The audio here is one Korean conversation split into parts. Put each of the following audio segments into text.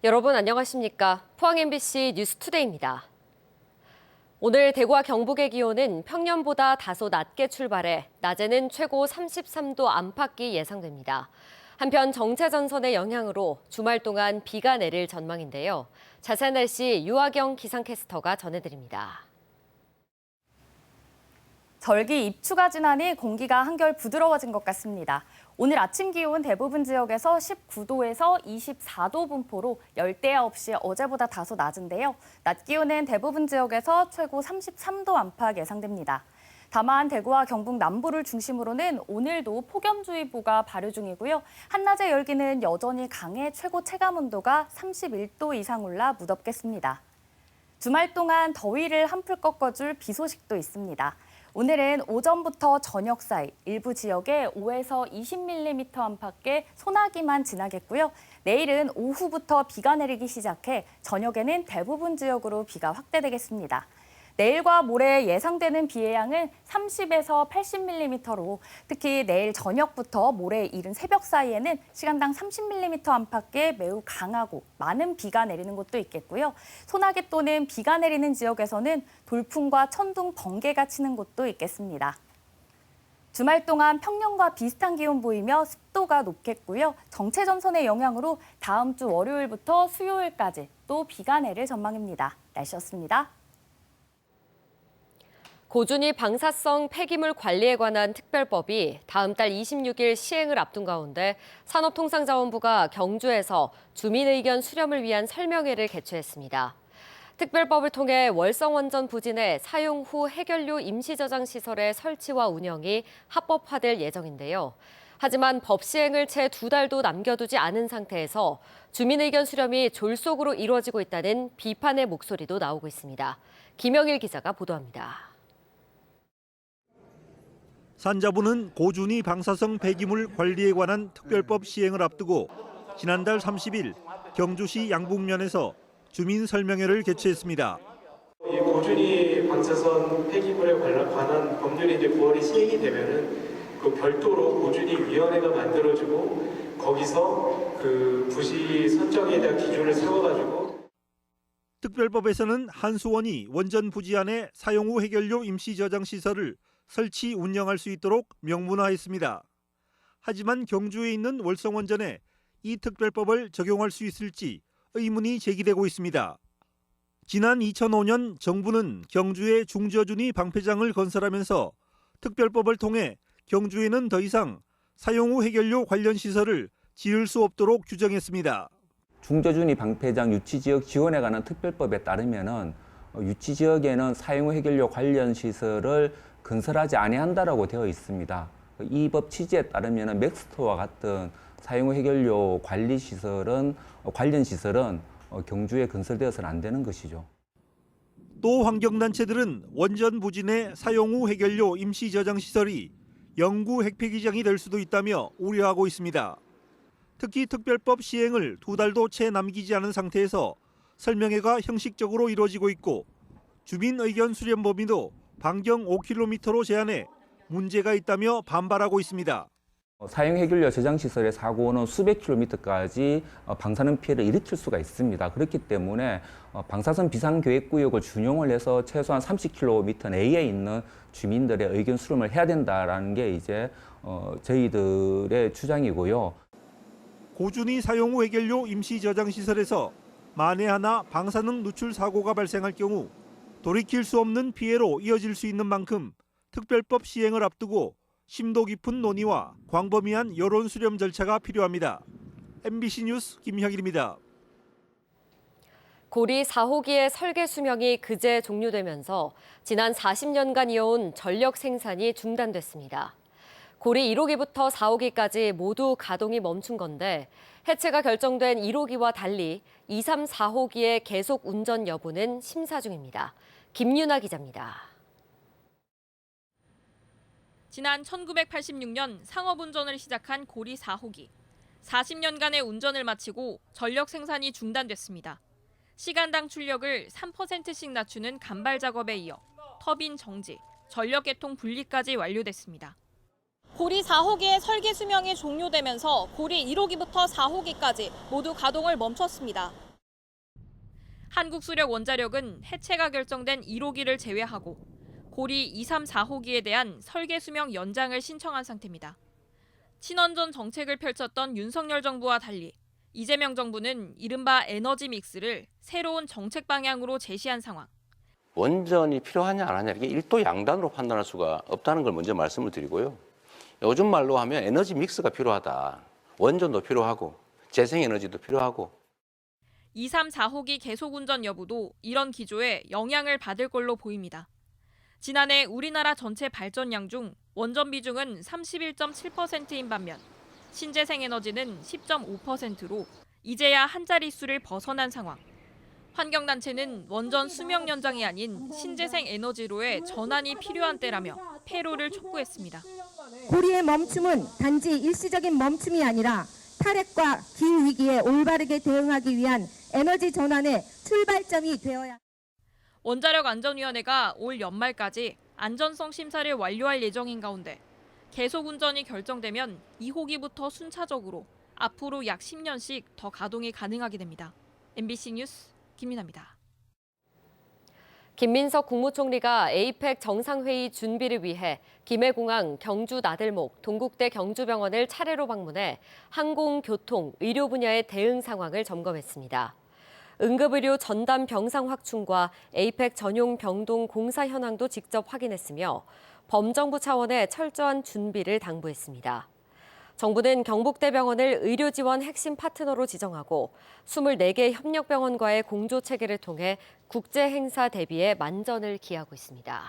여러분 안녕하십니까? 포항 MBC 뉴스투데이입니다. 오늘 대구와 경북의 기온은 평년보다 다소 낮게 출발해 낮에는 최고 33도 안팎이 예상됩니다. 한편 정체전선의 영향으로 주말 동안 비가 내릴 전망인데요. 자세한 날씨 유아경 기상캐스터가 전해드립니다. 절기 입추가 지나니 공기가 한결 부드러워진 것 같습니다. 오늘 아침 기온 대부분 지역에서 19도에서 24도 분포로 열대야 없이 어제보다 다소 낮은데요. 낮 기온은 대부분 지역에서 최고 33도 안팎 예상됩니다. 다만 대구와 경북 남부를 중심으로는 오늘도 폭염주의보가 발효 중이고요. 한낮의 열기는 여전히 강해 최고 체감 온도가 31도 이상 올라 무덥겠습니다. 주말 동안 더위를 한풀 꺾어줄 비 소식도 있습니다. 오늘은 오전부터 저녁 사이 일부 지역에 5에서 20mm 안팎의 소나기만 지나겠고요. 내일은 오후부터 비가 내리기 시작해 저녁에는 대부분 지역으로 비가 확대되겠습니다. 내일과 모레 예상되는 비의 양은 30에서 80mm로 특히 내일 저녁부터 모레 이른 새벽 사이에는 시간당 30mm 안팎의 매우 강하고 많은 비가 내리는 곳도 있겠고요. 소나기 또는 비가 내리는 지역에서는 돌풍과 천둥, 번개가 치는 곳도 있겠습니다. 주말 동안 평년과 비슷한 기온 보이며 습도가 높겠고요. 정체전선의 영향으로 다음 주 월요일부터 수요일까지 또 비가 내릴 전망입니다. 날씨였습니다. 고준위 방사성 폐기물 관리에 관한 특별법이 다음 달 26일 시행을 앞둔 가운데 산업통상자원부가 경주에서 주민의견 수렴을 위한 설명회를 개최했습니다. 특별법을 통해 월성원전 부진의 사용 후 해결료 임시저장 시설의 설치와 운영이 합법화될 예정인데요. 하지만 법 시행을 채 2달도 남겨두지 않은 상태에서 주민의견 수렴이 졸속으로 이루어지고 있다는 비판의 목소리도 나오고 있습니다. 김영일 기자가 보도합니다. 산자부는 고준위 방사성 폐기물 관리에 관한 특별법 시행을 앞두고 지난달 30일 경주시 양북면에서 주민 설명회를 개최했습니다. 이 고준위 방사선 폐기물에 관한 법률이 이제 9월에 시행이 되면은 그 별도로 고준위 위원회가 만들어지고 거기서 그 부시 선정에 대한 기준을 세워가지고 특별법에서는 한수원이 원전 부지 안에 사용 후 해결료 임시 저장 시설을 설치 운영할 수 있도록 명문화했습니다. 하지만 경주에 있는 월성원전에 이 특별법을 적용할 수 있을지 의문이 제기되고 있습니다. 지난 2005년 정부는 경주에 중저준위 방패장을 건설하면서 특별법을 통해 경주에는 더 이상 사용 후 해결료 관련 시설을 지을 수 없도록 규정했습니다. 중저준위 방패장 유치지역 지원에 관한 특별법에 따르면은 유치지역에는 사용 후 해결료 관련 시설을 건설하지 아니한다라고 되어 있습니다. 이 법 취지에 따르면 맥스토와 같은 사용 후 해결료 관련 시설은 경주에 건설되어서는 안 되는 것이죠. 또 환경단체들은 원전 부진의 사용 후 해결료 임시 저장 시설이 영구 핵폐기장이 될 수도 있다며 우려하고 있습니다. 특히 특별법 시행을 2달도 채 남기지 않은 상태에서 설명회가 형식적으로 이루어지고 있고 주민 의견 수렴 범위도 반경 5km로 제한해 문제가 있다며 반발하고 있습니다. 사용 해결료 저장 시설의 사고는 수백 킬로미터까지 방사능 피해를 일으킬 수가 있습니다. 그렇기 때문에 방사선 비상계획구역을 준용을 해서 최소한 30km 내에 있는 주민들의 의견 수렴을 해야 된다라는 게 이제 저희들의 주장이고요. 고준위 사용 후 해결료 임시 저장 시설에서 만에 하나 방사능 누출 사고가 발생할 경우 돌이킬 수 없는 피해로 이어질 수 있는 만큼 특별법 시행을 앞두고 심도 깊은 논의와 광범위한 여론 수렴 절차가 필요합니다. MBC 뉴스 김형일입니다. 고리 4호기의 설계 수명이 그제 종료되면서 지난 40년간 이어온 전력 생산이 중단됐습니다. 고리 1호기부터 4호기까지 모두 가동이 멈춘 건데 해체가 결정된 1호기와 달리 2, 3, 4호기의 계속 운전 여부는 심사 중입니다. 김윤아 기자입니다. 지난 1986년 상업운전을 시작한 고리 4호기. 40년간의 운전을 마치고 전력 생산이 중단됐습니다. 시간당 출력을 3%씩 낮추는 간발 작업에 이어 터빈 정지, 전력 개통 분리까지 완료됐습니다. 고리 4호기의 설계 수명이 종료되면서 고리 1호기부터 4호기까지 모두 가동을 멈췄습니다. 한국수력 원자력은 해체가 결정된 1호기를 제외하고 고리 2, 3, 4호기에 대한 설계 수명 연장을 신청한 상태입니다. 친원전 정책을 펼쳤던 윤석열 정부와 달리 이재명 정부는 이른바 에너지 믹스를 새로운 정책 방향으로 제시한 상황. 원전이 필요하냐 안 하냐 이게 일도 양단으로 판단할 수가 없다는 걸 먼저 말씀을 드리고요. 요즘 말로 하면 에너지 믹스가 필요하다. 원전도 필요하고 재생에너지도 필요하고. 2, 3, 4호기 계속 운전 여부도 이런 기조에 영향을 받을 걸로 보입니다. 지난해 우리나라 전체 발전량 중 원전 비중은 31.7%인 반면 신재생에너지는 10.5%로 이제야 한 자릿수를 벗어난 상황. 환경단체는 원전 수명 연장이 아닌 신재생에너지로의 전환이 필요한 때라며 폐로를 촉구했습니다. 고리의 멈춤은 단지 일시적인 멈춤이 아니라 탈핵과 기후위기에 올바르게 대응하기 위한 에너지 전환의 출발점이 되어야 합니다. 원자력안전위원회가 올 연말까지 안전성 심사를 완료할 예정인 가운데 계속 운전이 결정되면 2호기부터 순차적으로 앞으로 약 10년씩 더 가동이 가능하게 됩니다. MBC 뉴스 김민아입니다. 김민석 국무총리가 에이펙 정상회의 준비를 위해 김해공항, 경주 나들목, 동국대 경주병원을 차례로 방문해 항공, 교통, 의료 분야의 대응 상황을 점검했습니다. 응급의료 전담 병상 확충과 에이펙 전용 병동 공사 현황도 직접 확인했으며 범정부 차원의 철저한 준비를 당부했습니다. 정부는 경북대병원을 의료지원 핵심 파트너로 지정하고 24개 협력병원과의 공조체계를 통해 국제행사 대비에 만전을 기하고 있습니다.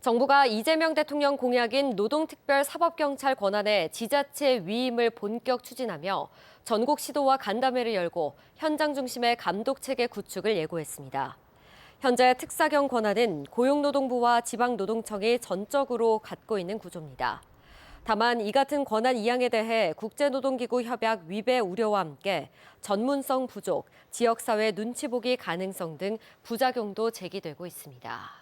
정부가 이재명 대통령 공약인 노동특별사법경찰 권한의 지자체 위임을 본격 추진하며 전국 시도와 간담회를 열고 현장 중심의 감독체계 구축을 예고했습니다. 현재 특사경 권한은 고용노동부와 지방노동청이 전적으로 갖고 있는 구조입니다. 다만 이 같은 권한 이양에 대해 국제노동기구 협약 위배 우려와 함께 전문성 부족, 지역사회 눈치 보기 가능성 등 부작용도 제기되고 있습니다.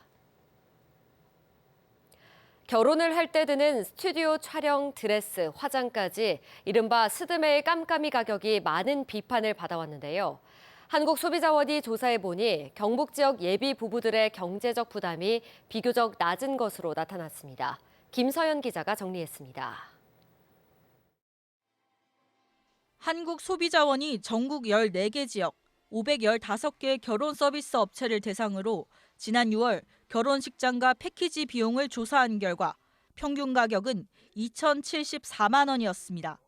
결혼을 할 때 드는 스튜디오 촬영, 드레스, 화장까지 이른바 스드메의 깜깜이 가격이 많은 비판을 받아왔는데요. 한국소비자원이 조사해보니 경북 지역 예비 부부들의 경제적 부담이 비교적 낮은 것으로 나타났습니다. 김서연 기자가 정리했습니다. 한국소비자원이 전국 14개 지역 515개 결혼 서비스 업체를 대상으로 지난 6월 결혼식장과 패키지 비용을 조사한 결과 평균 가격은 2,074만 원이었습니다.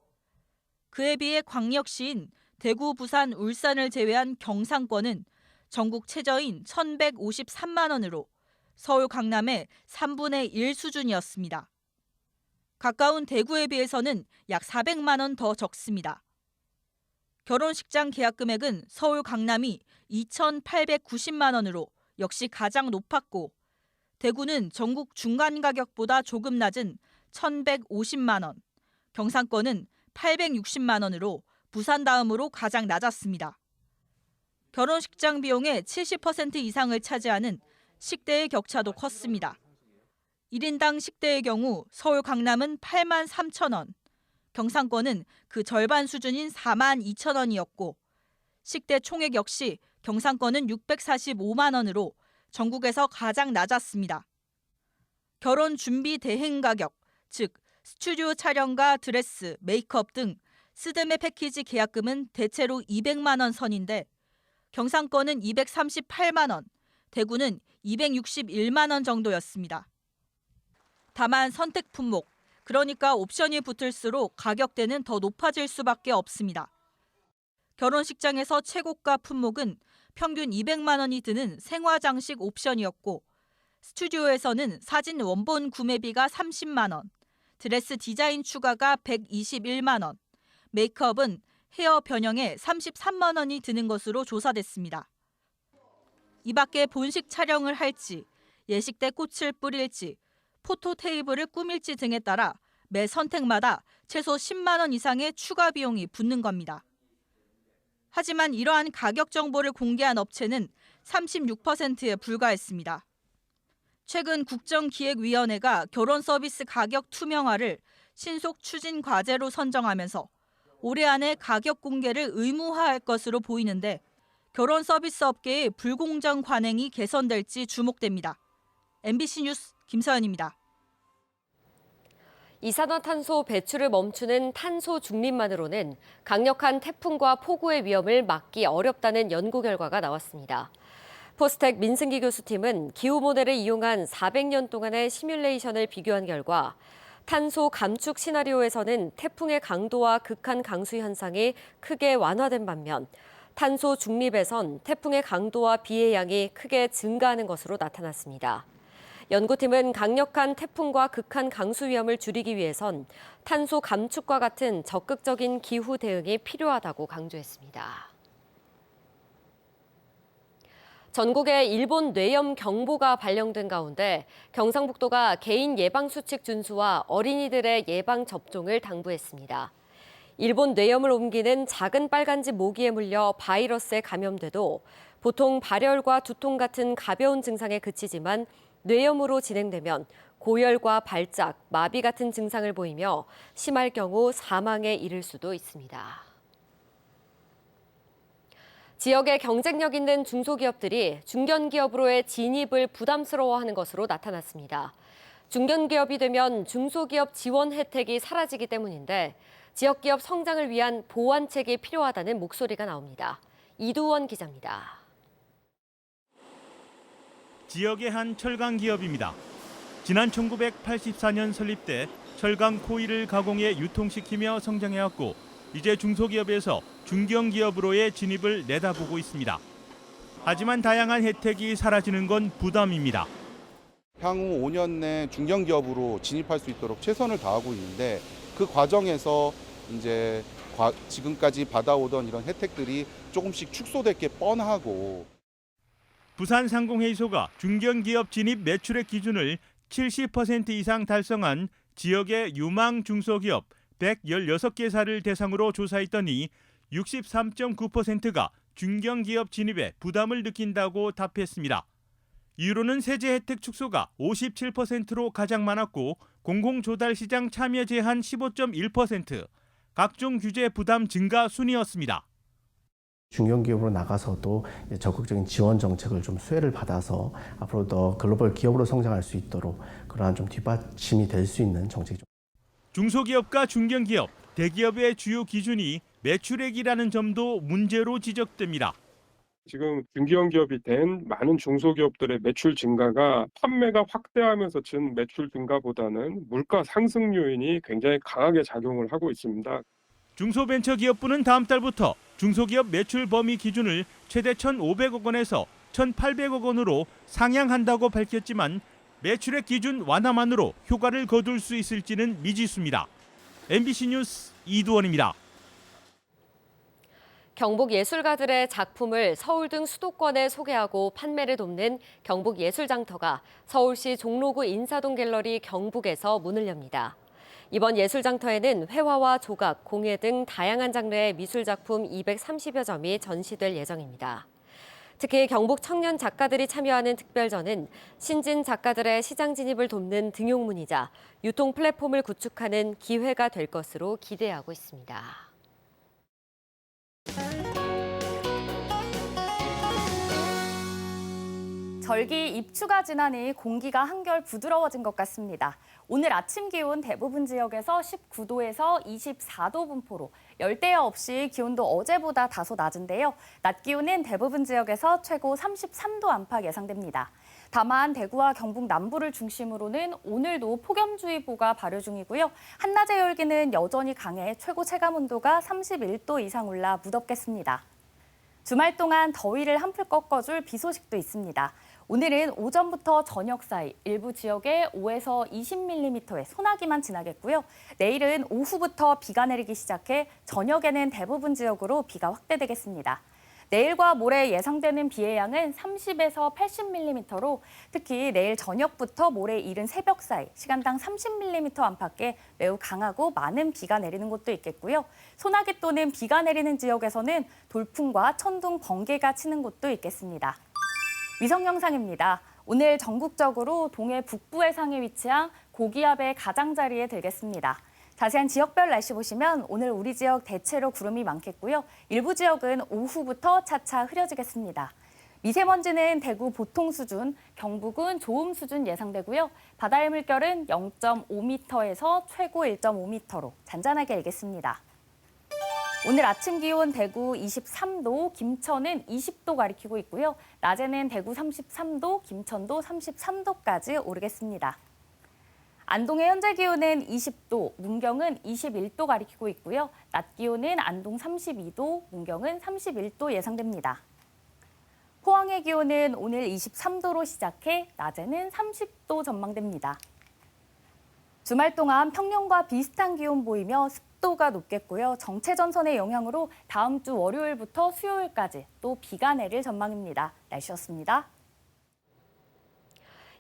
그에 비해 광역시인 대구, 부산, 울산을 제외한 경상권은 전국 최저인 1,153만 원으로 서울, 강남의 3분의 1 수준이었습니다. 가까운 대구에 비해서는 약 400만 원 더 적습니다. 결혼식장 계약 금액은 서울, 강남이 2,890만 원으로 역시 가장 높았고 대구는 전국 중간 가격보다 조금 낮은 1,150만 원, 경상권은 860만 원으로 부산 다음으로 가장 낮았습니다. 결혼식장 비용의 70% 이상을 차지하는 식대의 격차도 컸습니다. 1인당 식대의 경우 서울, 강남은 8만 3천 원, 경상권은 그 절반 수준인 4만 2천 원이었고 식대 총액 역시 경상권은 645만 원으로 전국에서 가장 낮았습니다. 결혼 준비 대행 가격, 즉 스튜디오 촬영과 드레스, 메이크업 등 스드메 패키지 계약금은 대체로 200만 원 선인데 경상권은 238만 원, 대구는 261만 원 정도였습니다. 다만 선택 품목, 그러니까 옵션이 붙을수록 가격대는 더 높아질 수밖에 없습니다. 결혼식장에서 최고가 품목은 평균 200만 원이 드는 생화장식 옵션이었고 스튜디오에서는 사진 원본 구매비가 30만 원, 드레스 디자인 추가가 121만 원, 메이크업은 헤어 변형에 33만 원이 드는 것으로 조사됐습니다. 이 밖에 본식 촬영을 할지, 예식 때 꽃을 뿌릴지, 포토 테이블을 꾸밀지 등에 따라 매 선택마다 최소 10만 원 이상의 추가 비용이 붙는 겁니다. 하지만 이러한 가격 정보를 공개한 업체는 36%에 불과했습니다. 최근 국정기획위원회가 결혼 서비스 가격 투명화를 신속 추진 과제로 선정하면서 올해 안에 가격 공개를 의무화할 것으로 보이는데 결혼 서비스 업계의 불공정 관행이 개선될지 주목됩니다. MBC 뉴스 김서연입니다. 이산화탄소 배출을 멈추는 탄소 중립만으로는 강력한 태풍과 폭우의 위험을 막기 어렵다는 연구 결과가 나왔습니다. 포스텍 민승기 교수팀은 기후 모델을 이용한 400년 동안의 시뮬레이션을 비교한 결과 탄소 감축 시나리오에서는 태풍의 강도와 극한 강수 현상이 크게 완화된 반면 탄소 중립에선 태풍의 강도와 비의 양이 크게 증가하는 것으로 나타났습니다. 연구팀은 강력한 태풍과 극한 강수 위험을 줄이기 위해선 탄소 감축과 같은 적극적인 기후 대응이 필요하다고 강조했습니다. 전국에 일본 뇌염 경보가 발령된 가운데 경상북도가 개인 예방수칙 준수와 어린이들의 예방 접종을 당부했습니다. 일본 뇌염을 옮기는 작은 빨간집 모기에 물려 바이러스에 감염돼도 보통 발열과 두통 같은 가벼운 증상에 그치지만 뇌염으로 진행되면 고열과 발작, 마비 같은 증상을 보이며 심할 경우 사망에 이를 수도 있습니다. 지역에 경쟁력 있는 중소기업들이 중견기업으로의 진입을 부담스러워하는 것으로 나타났습니다. 중견기업이 되면 중소기업 지원 혜택이 사라지기 때문인데 지역기업 성장을 위한 보완책이 필요하다는 목소리가 나옵니다. 이두원 기자입니다. 지역의 한 철강 기업입니다. 지난 1984년 설립돼 철강 코일을 가공해 유통시키며 성장해왔고 이제 중소기업에서 중견기업으로의 진입을 내다보고 있습니다. 하지만 다양한 혜택이 사라지는 건 부담입니다. 향후 5년 내 중견기업으로 진입할 수 있도록 최선을 다하고 있는데 그 과정에서 이제 지금까지 받아오던 이런 혜택들이 조금씩 축소될 게 뻔하고. 부산상공회의소가 중견기업 진입 매출액 기준을 70% 이상 달성한 지역의 유망 중소기업 116개사를 대상으로 조사했더니 63.9%가 중견기업 진입에 부담을 느낀다고 답했습니다. 이유로는 세제 혜택 축소가 57%로 가장 많았고 공공조달시장 참여 제한 15.1%, 각종 규제 부담 증가 순이었습니다. 중견기업으로 나가서도 적극적인 지원 정책을 좀 수혜를 받아서 앞으로 더 글로벌 기업으로 성장할 수 있도록 그러한 좀 뒷받침이 될 수 있는 정책이죠. 중소기업과 중견기업, 대기업의 주요 기준이 매출액이라는 점도 문제로 지적됩니다. 지금 중견기업이 된 많은 중소기업들의 매출 증가가 판매가 확대하면서 준 매출 증가보다는 물가 상승 요인이 굉장히 강하게 작용을 하고 있습니다. 중소벤처기업부는 다음 달부터 중소기업 매출 범위 기준을 최대 1,500억 원에서 1,800억 원으로 상향한다고 밝혔지만 매출액 기준 완화만으로 효과를 거둘 수 있을지는 미지수입니다. MBC 뉴스 이두원입니다. 경북 예술가들의 작품을 서울 등 수도권에 소개하고 판매를 돕는 경북예술장터가 서울시 종로구 인사동 갤러리 경북에서 문을 엽니다. 이번 예술장터에는 회화와 조각, 공예 등 다양한 장르의 미술작품 230여 점이 전시될 예정입니다. 특히 경북 청년 작가들이 참여하는 특별전은 신진 작가들의 시장 진입을 돕는 등용문이자 유통 플랫폼을 구축하는 기회가 될 것으로 기대하고 있습니다. 절기 입추가 지나니 공기가 한결 부드러워진 것 같습니다. 오늘 아침 기온 대부분 지역에서 19도에서 24도 분포로 열대야 없이 기온도 어제보다 다소 낮은데요. 낮 기온은 대부분 지역에서 최고 33도 안팎 예상됩니다. 다만 대구와 경북 남부를 중심으로는 오늘도 폭염주의보가 발효 중이고요. 한낮의 열기는 여전히 강해 최고 체감온도가 31도 이상 올라 무덥겠습니다. 주말 동안 더위를 한풀 꺾어줄 비 소식도 있습니다. 오늘은 오전부터 저녁 사이 일부 지역에 5에서 20mm의 소나기만 지나겠고요. 내일은 오후부터 비가 내리기 시작해 저녁에는 대부분 지역으로 비가 확대되겠습니다. 내일과 모레 예상되는 비의 양은 30에서 80mm로 특히 내일 저녁부터 모레 이른 새벽 사이 시간당 30mm 안팎의 매우 강하고 많은 비가 내리는 곳도 있겠고요. 소나기 또는 비가 내리는 지역에서는 돌풍과 천둥, 번개가 치는 곳도 있겠습니다. 위성 영상입니다. 오늘 전국적으로 동해 북부 해상에 위치한 고기압의 가장자리에 들겠습니다. 자세한 지역별 날씨 보시면 오늘 우리 지역 대체로 구름이 많겠고요. 일부 지역은 오후부터 차차 흐려지겠습니다. 미세먼지는 대구 보통 수준, 경북은 좋음 수준 예상되고요. 바다의 물결은 0.5m에서 최고 1.5m로 잔잔하게 일겠습니다. 오늘 아침 기온 대구 23도, 김천은 20도 가리키고 있고요. 낮에는 대구 33도, 김천도 33도까지 오르겠습니다. 안동의 현재 기온은 20도, 문경은 21도 가리키고 있고요. 낮 기온은 안동 32도, 문경은 31도 예상됩니다. 포항의 기온은 오늘 23도로 시작해 낮에는 30도 전망됩니다. 주말 동안 평년과 비슷한 기온 보이며 습도가 높겠고요. 정체전선의 영향으로 다음 주 월요일부터 수요일까지 또 비가 내릴 전망입니다. 날씨였습니다.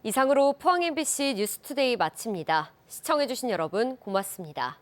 이상으로 포항 MBC 뉴스투데이 마칩니다. 시청해주신 여러분 고맙습니다.